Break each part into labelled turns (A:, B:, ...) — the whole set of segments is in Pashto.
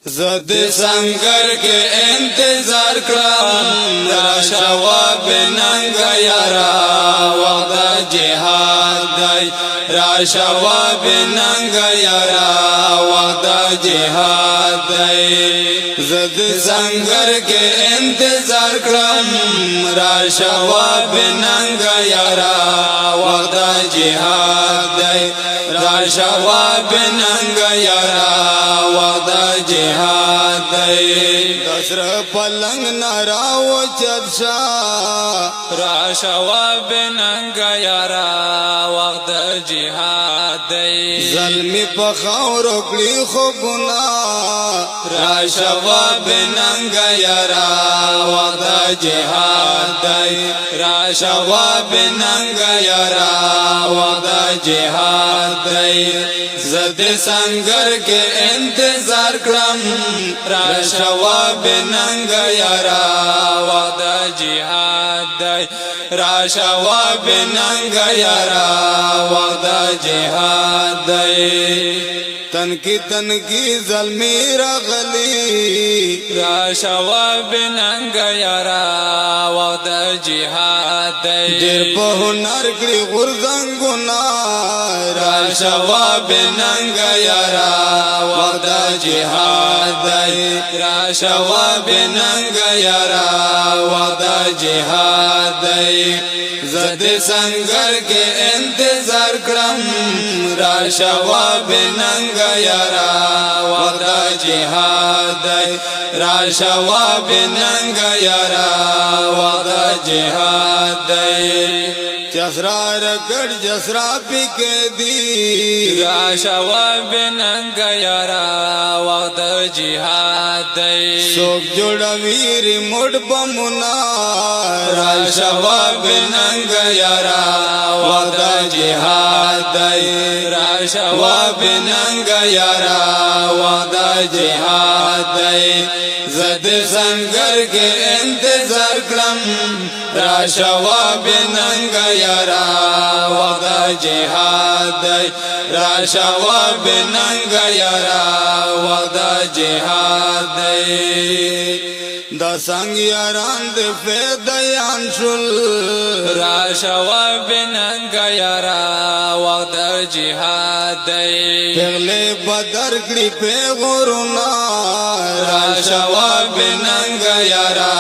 A: زد سنگر کے انتظار کرم راشا و بننگ یارا وقت جہاد دی راشا و بننگ یارا وقت جہاد دی زد سنگر کے انتظار کرم راشا و بننگ یارا وقت جہاد دی راشا و بننگ یارا وقت جہاد دی دسر پلنگ نراو چدشا راشا و بننگ یارا وقت جہاد دی ظلمی پخاور اکڑی خوبنا راشا و بننگ یارا وقت جہاد دی راشا و بننگ یارا وقت جہاد دی زد سنگر کے انتظار کرم راشا و بننگ یارا وقت جہاد دی راشا و بننگ یارا وقت جہاد دی تنکی ظلمی رغلی راشا و بننگ یارا وقت جہاد دی دیر پہ ہنر کری غرزنگونا راشا و بننگ یارا وقت جہاد دی راشا و بننگ یارا وقت جہاد دی زد سنگر کے انتظار کرم راشا و بننگ یارا وقت جہاد دی راشا و بننگ یارا وقت جہاد دی جسرا رگڑ جسرا پکے دی راشا و بننگ یارا وقت جہاد دی سوک جوڑا ویری مڑ بمنا راشا و بننگ یارا وقت جہاد دی راشا و بننگ یارا وقت جہاد دی زد سنگر کے انتظار کرم راشا و بننگ یارا وقت جہاد دی راشا و بننگ یارا وقت جہاد دی دا سنگ یاران دی فیدیان شل راشا و بننگ یارا وقت جہاد دی پغلے بدر کری پیغورنا راشا و بننگ یارا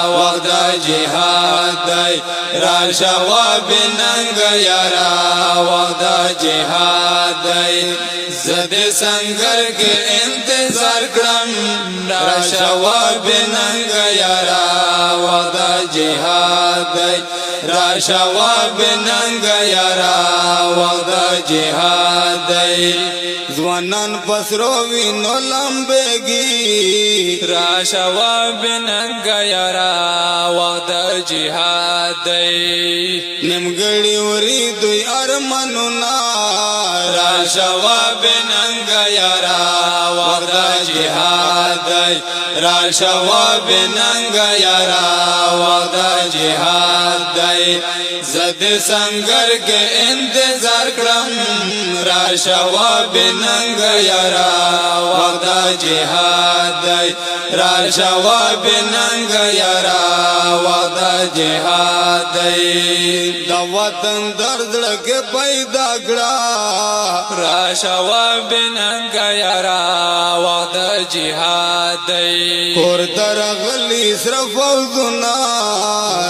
A: وقت جہاد دی راشا و بننگ یارا وقت جہاد دی زد سنگر کے انتظار کرم راشا و بننگ یارا وقت جہاد دی راشا و بننگ یارا وقت جہاد دی زوانان پسرو وینو لمبیگی راشا و بننگ یارا وقت جہاد دی نمگڑی وری دوی ارمنونا راشا و بننگ یارا وقت جہاد دی راشا و بننگ یارا وقت جہاد دی زد سنگر کے انتظار کرم راشا و بننگ یارا وقت جہاد دی راشا و بننگ یارا وقت جہاد دی دا وطن درد کے پیدا کڑا راشا و بننگ یارا وقت جہاد دی کور درغلی صرف اوزنا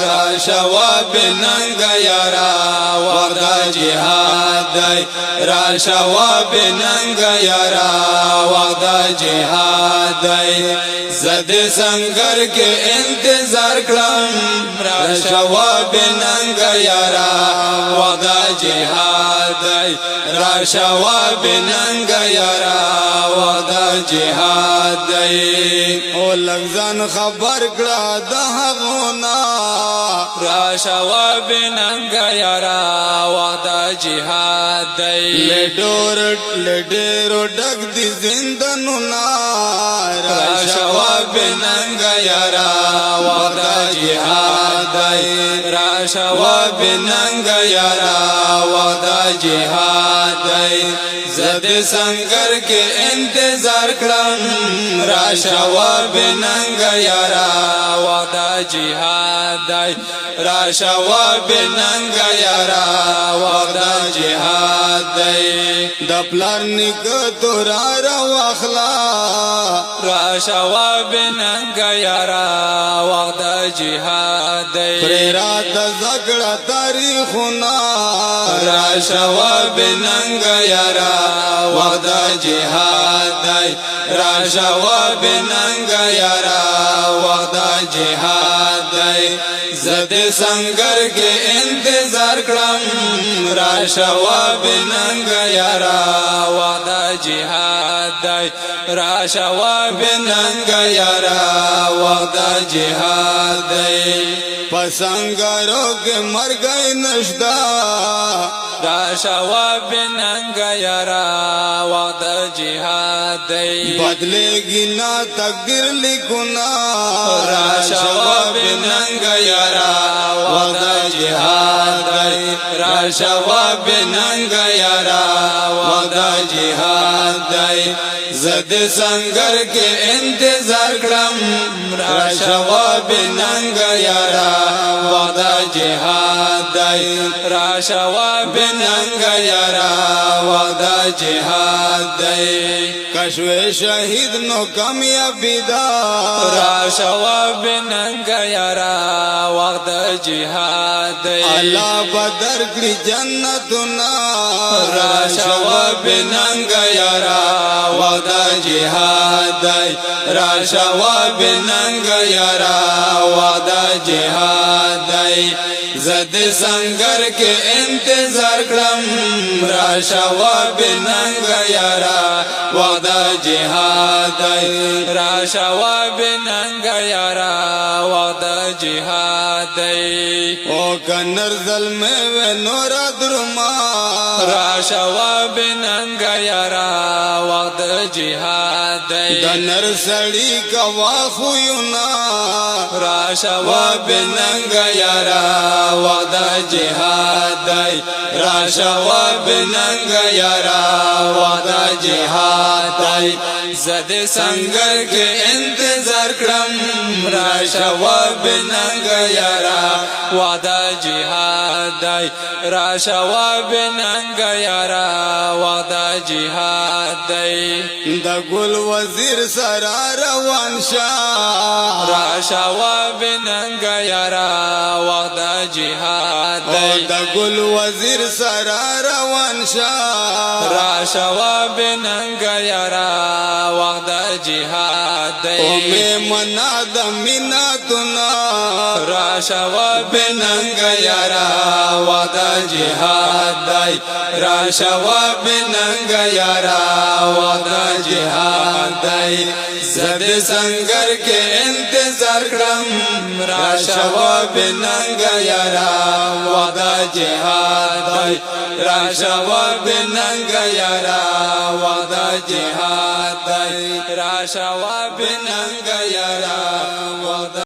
A: راشا و بننگ یارا وقت جہاد دی راشا و بننگ یارا وقت جہاد دی زد سنگر کے انتظار کرم راشا و بننگ یارا وقت جہاد دی راشا و بننگ یارا وقت جہاد دی او لگزان خبر کڑا دہغونا راشا و بننگ یارا وقت جہاد دی لڈیرو ڈگ دی زندنونا راشا و بننگ یارا وقت جہاد دی راشا و بننگ یارا وقت جہاد دی زد سنگر کے انتظار کرم راشا و بننگ یارا وقت جہاد دائی راشا و بننگ یارا وقت جہاد دائی دپلار نکتو را واخلا راشا و بننگ یارا وقت جہاد دائی پریرات زگڑا تاریخنا راشا و بننگ یارا وقت جہاد دائی راشا و بننگ یارا وقت جہاد دائی زد سنگر کے انتظار کرم راشا و بننگ یارا وقت جہاد دائی راشا و بننگ یارا وقت جہاد دائی پسنگرو کے مر گئی نشدا راشا و بننگ یارا وقت جہاد دائی بدلے گی نا تقدیر لکھنا راشا و بننگ یارا وقت جہاد دائی راشا و بننگ یارا وقت جہاد دائی زد سنگر کے انتظار کرم راشا و بننگ یارا وقت جہاد دائی راشا و بننگ یارا وقت جہاد دائی کشوے شہید نو کامیابی دا راشا و بننگ یارا وقت جہاد دائی اللہ بدر کری جنتنا راشا و بننگ یارا وقت جہاد دائی راشا و بننگ یارا وقت جہاد دائی زد سنگر کے انتظار کرم راشا و بننگ یارا وقت جہاد دائی راشا و بننگ یارا وقت جہاد دائی او کنر ظلم و نورا درما راشا و بننگ یارا وقت جہاد دائی دنر سڑی کا واخویونا راشا و بننگ یارا وقت جہاد دائی راشا و بننگ یارا وقت جہاد دائی زد سنگر کے انتظار کرم راشا و بننگ یارا وقت جہاد دائی راشا و بننگ یارا وقت جہاد دائی دا گل وزیر سرا روان شاہ راشا و بننگ یارا وقت جہاد دائی دا گل وزیر سرا روان شاہ راشا و بننگ یارا وقت جہاد دائی او میں منا دا مناتنا راشا و بننگ یارا وقت جہاد دائی راشا و بننگ یارا وقت جہاد دائی زد سنگر کے انتظار کرم راشا و بننگ یارا وقت جہاد دائی راشا و بننگ یارا وقت جہاد دائی راشا و بننگ یارا وقت